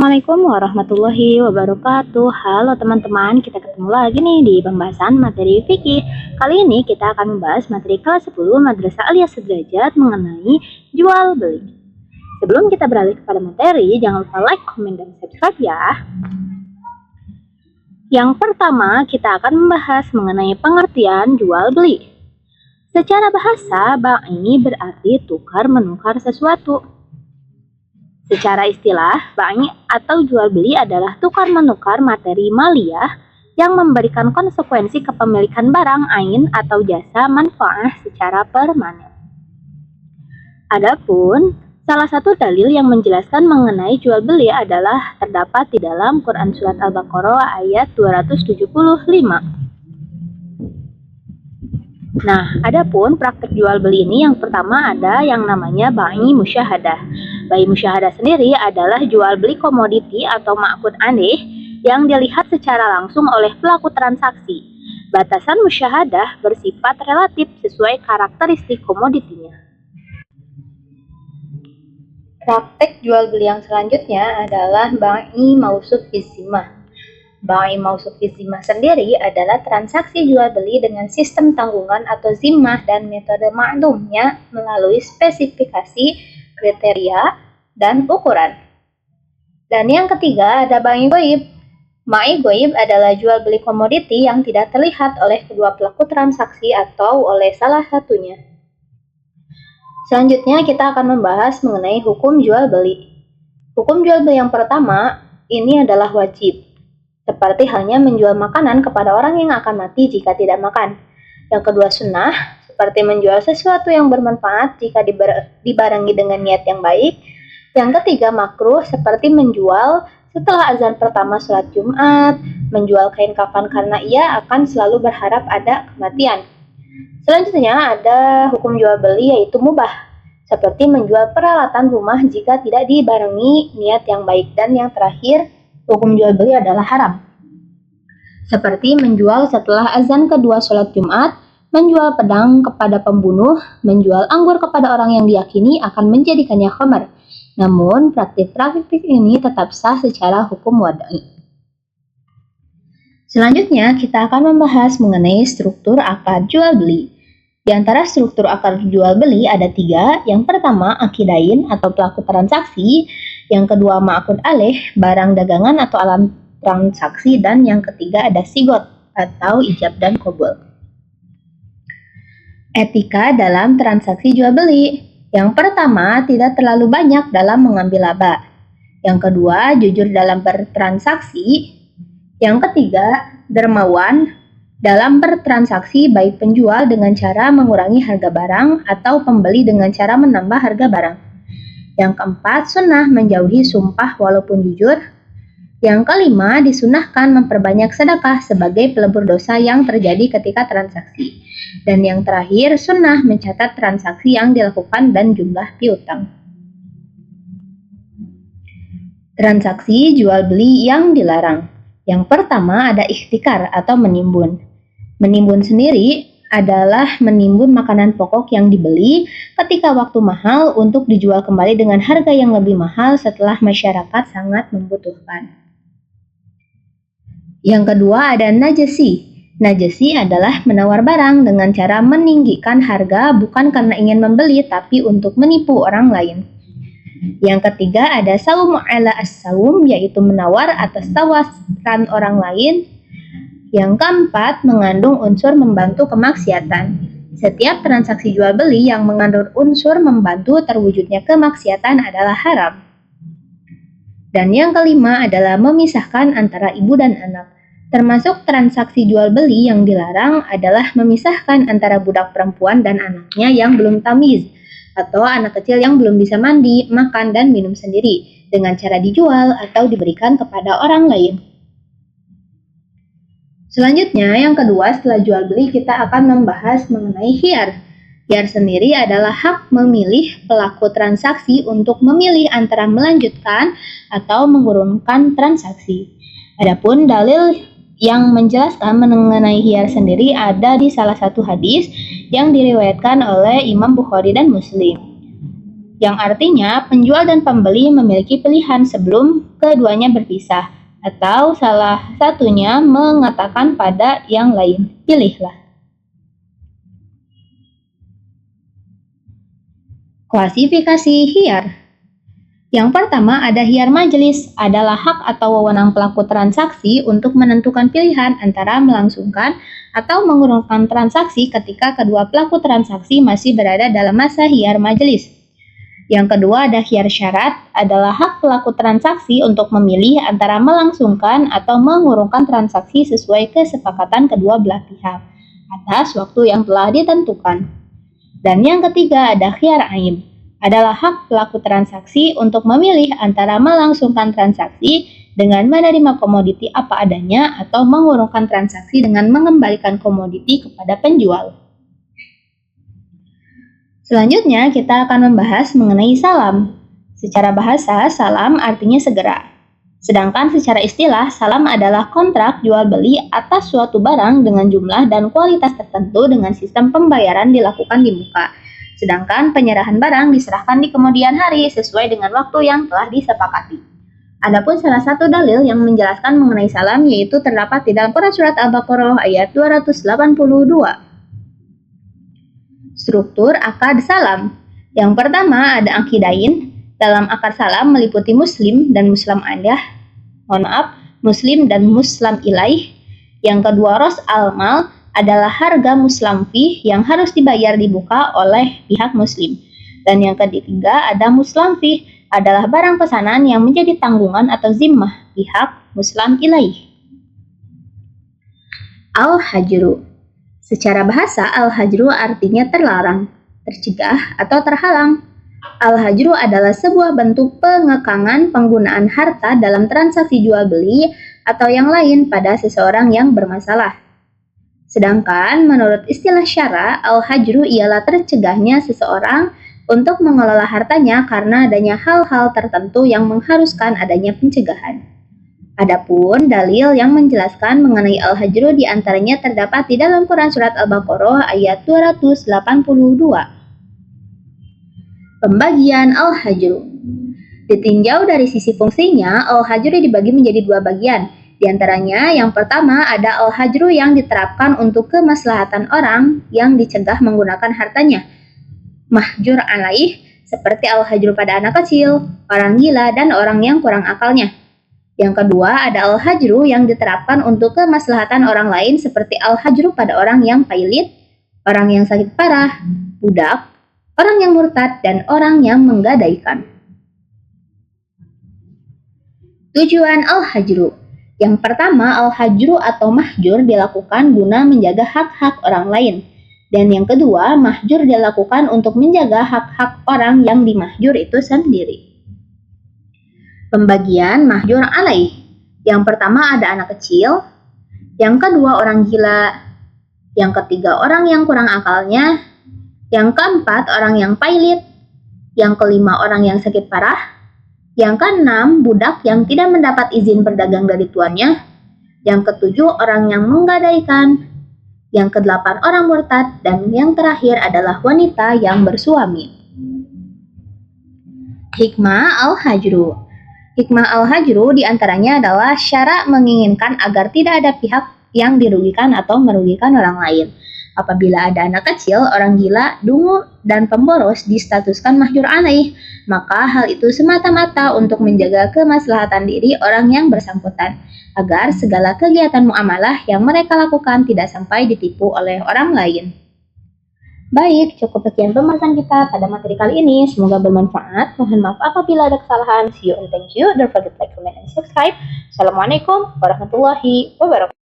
Assalamualaikum warahmatullahi wabarakatuh. Halo teman-teman, kita ketemu lagi nih di pembahasan materi fikih. Kali ini kita akan membahas materi kelas 10 Madrasah Aliyah Sederajat mengenai jual beli. Sebelum kita beralih kepada materi, jangan lupa like, komen, dan subscribe ya. Yang pertama, kita akan membahas mengenai pengertian jual beli. Secara bahasa, bai berarti tukar-menukar sesuatu. Secara istilah, bai atau jual beli adalah tukar-menukar materi maliyah yang memberikan konsekuensi kepemilikan barang, ain, atau jasa manfaat secara permanen. Adapun, salah satu dalil yang menjelaskan mengenai jual beli adalah terdapat di dalam Quran Surat Al-Baqarah ayat 275. Nah, adapun praktek jual beli ini yang pertama ada yang namanya bai musyahadah. Bai musyahadah sendiri adalah jual beli komoditi atau ma'qud alaih yang dilihat secara langsung oleh pelaku transaksi. Batasan musyahadah bersifat relatif sesuai karakteristik komoditinya. Praktek jual beli yang selanjutnya adalah bai mausuf bizimah. Bai mausuf bizimah sendiri adalah transaksi jual beli dengan sistem tanggungan atau zimmah dan metode maklumnya melalui spesifikasi, kriteria, dan ukuran. Dan yang ketiga ada bai goib. Bai goib adalah jual beli komoditi yang tidak terlihat oleh kedua pelaku transaksi atau oleh salah satunya. Selanjutnya kita akan membahas mengenai hukum jual beli. Hukum jual beli yang pertama ini adalah wajib. Seperti halnya menjual makanan kepada orang yang akan mati jika tidak makan. Yang kedua sunnah, seperti menjual sesuatu yang bermanfaat jika dibarengi dengan niat yang baik. Yang ketiga makruh, seperti menjual setelah azan pertama sholat Jumat, menjual kain kafan karena ia akan selalu berharap ada kematian. Selanjutnya ada hukum jual beli yaitu mubah, seperti menjual peralatan rumah jika tidak dibarengi niat yang baik. Dan yang terakhir, hukum jual beli adalah haram, seperti menjual setelah azan kedua sholat Jumat, menjual pedang kepada pembunuh, menjual anggur kepada orang yang diyakini akan menjadikannya khamar. Namun, praktik-praktik ini tetap sah secara hukum wadai. Selanjutnya, kita akan membahas mengenai struktur akad jual beli. Di antara struktur akad jual beli ada 3. Yang pertama, akidain atau pelaku transaksi. Yang kedua, ma'qud alaih, barang dagangan atau alat transaksi. Dan yang ketiga ada sigot atau ijab dan qabul. Etika dalam transaksi jual beli. Yang pertama, tidak terlalu banyak dalam mengambil laba. Yang kedua, jujur dalam bertransaksi. Yang ketiga, dermawan dalam bertransaksi, baik penjual dengan cara mengurangi harga barang atau pembeli dengan cara menambah harga barang. Yang keempat, sunnah menjauhi sumpah walaupun jujur. Yang kelima, disunahkan memperbanyak sedekah sebagai pelebur dosa yang terjadi ketika transaksi. Dan yang terakhir, sunnah mencatat transaksi yang dilakukan dan jumlah piutang. Transaksi jual beli yang dilarang. Yang pertama ada ikhtikar atau menimbun. Menimbun sendiri adalah menimbun makanan pokok yang dibeli ketika waktu mahal untuk dijual kembali dengan harga yang lebih mahal setelah masyarakat sangat membutuhkan. Yang kedua ada najasi. Najasi adalah menawar barang dengan cara meninggikan harga bukan karena ingin membeli tapi untuk menipu orang lain. Yang ketiga ada saum ala as-saum, yaitu menawar atas tawaran orang lain. Yang keempat mengandung unsur membantu kemaksiatan. Setiap transaksi jual beli yang mengandung unsur membantu terwujudnya kemaksiatan adalah haram. Dan yang kelima adalah memisahkan antara ibu dan anak. Termasuk transaksi jual beli yang dilarang adalah memisahkan antara budak perempuan dan anaknya yang belum tamyiz, atau anak kecil yang belum bisa mandi, makan, dan minum sendiri dengan cara dijual atau diberikan kepada orang lain. Selanjutnya, yang kedua setelah jual beli kita akan membahas mengenai khiyar. Khiyar sendiri adalah hak memilih pelaku transaksi untuk memilih antara melanjutkan atau mengurungkan transaksi. Adapun dalil yang menjelaskan mengenai khiyar sendiri ada di salah satu hadis yang diriwayatkan oleh Imam Bukhari dan Muslim. yang artinya penjual dan pembeli memiliki pilihan sebelum keduanya berpisah, atau salah satunya mengatakan pada yang lain, pilihlah. Klasifikasi hiyar. Yang pertama ada hiyar majelis, adalah hak atau wewenang pelaku transaksi untuk menentukan pilihan antara melangsungkan atau mengurungkan transaksi ketika kedua pelaku transaksi masih berada dalam masa hiyar majelis. Yang kedua ada hiyar syarat, adalah hak pelaku transaksi untuk memilih antara melangsungkan atau mengurungkan transaksi sesuai kesepakatan kedua belah pihak atas waktu yang telah ditentukan. Dan yang ketiga ada hiyar aib, adalah hak pelaku transaksi untuk memilih antara melangsungkan transaksi dengan menerima komoditi apa adanya atau mengurungkan transaksi dengan mengembalikan komoditi kepada penjual. Selanjutnya kita akan membahas mengenai salam. Secara bahasa, salam artinya segera. Sedangkan secara istilah, salam adalah kontrak jual beli atas suatu barang dengan jumlah dan kualitas tertentu dengan sistem pembayaran dilakukan di muka. Sedangkan penyerahan barang diserahkan di kemudian hari sesuai dengan waktu yang telah disepakati. Adapun salah satu dalil yang menjelaskan mengenai salam yaitu terdapat di dalam Quran Surat Al-Baqarah ayat 282. Struktur akad salam. Yang pertama ada akidain. Dalam akad salam meliputi muslim dan muslim adah. Muslim dan muslim ilaih. Yang kedua ros al-mal, adalah harga muslim fih yang harus dibayar di muka oleh pihak muslim. Dan yang ketiga ada muslim fih, adalah barang pesanan yang menjadi tanggungan atau zimmah pihak muslim ilaih. Al-hajru. Secara bahasa al-hajru artinya terlarang, tercegah atau terhalang. Al-hajru adalah sebuah bentuk pengekangan penggunaan harta dalam transaksi jual beli atau yang lain pada seseorang yang bermasalah. Sedangkan menurut istilah syara, al-hajru ialah tercegahnya seseorang untuk mengelola hartanya karena adanya hal-hal tertentu yang mengharuskan adanya pencegahan. Adapun dalil yang menjelaskan mengenai al-hajru diantaranya terdapat di dalam Quran Surat Al-Baqarah ayat 282. Pembagian al-hajru. Ditinjau dari sisi fungsinya, al-hajru dibagi menjadi dua bagian. Di antaranya, yang pertama ada al-hajru yang diterapkan untuk kemaslahatan orang yang dicegah menggunakan hartanya. Mahjur alaih, seperti al-hajru pada anak kecil, orang gila, dan orang yang kurang akalnya. Yang kedua ada al-hajru yang diterapkan untuk kemaslahatan orang lain seperti al-hajru pada orang yang pailit, orang yang sakit parah, budak, orang yang murtad, dan orang yang menggadaikan. Tujuan al-hajru. Yang pertama, al-hajru atau mahjur dilakukan guna menjaga hak-hak orang lain. Dan yang kedua, mahjur dilakukan untuk menjaga hak-hak orang yang dimahjur itu sendiri. Pembagian mahjur alaih. Yang pertama ada anak kecil, yang kedua orang gila, yang ketiga orang yang kurang akalnya, yang keempat orang yang pailit, yang kelima orang yang sakit parah, yang keenam, budak yang tidak mendapat izin berdagang dari tuannya. Yang ketujuh, orang yang menggadaikan. Yang kedelapan, orang murtad. Dan yang terakhir adalah wanita yang bersuami. Hikmah al-hajru. Hikmah al-hajru diantaranya adalah syara menginginkan agar tidak ada pihak yang dirugikan atau merugikan orang lain. Apabila ada anak kecil, orang gila, dungu, dan pemboros distatuskan mahjur alaih, maka hal itu semata-mata untuk menjaga kemaslahatan diri orang yang bersangkutan, agar segala kegiatan muamalah yang mereka lakukan tidak sampai ditipu oleh orang lain. Baik, cukup sekian pembahasan kita pada materi kali ini. Semoga bermanfaat. Mohon maaf apabila ada kesalahan. See you and thank you. Don't forget to like, comment, and subscribe. Assalamualaikum warahmatullahi wabarakatuh.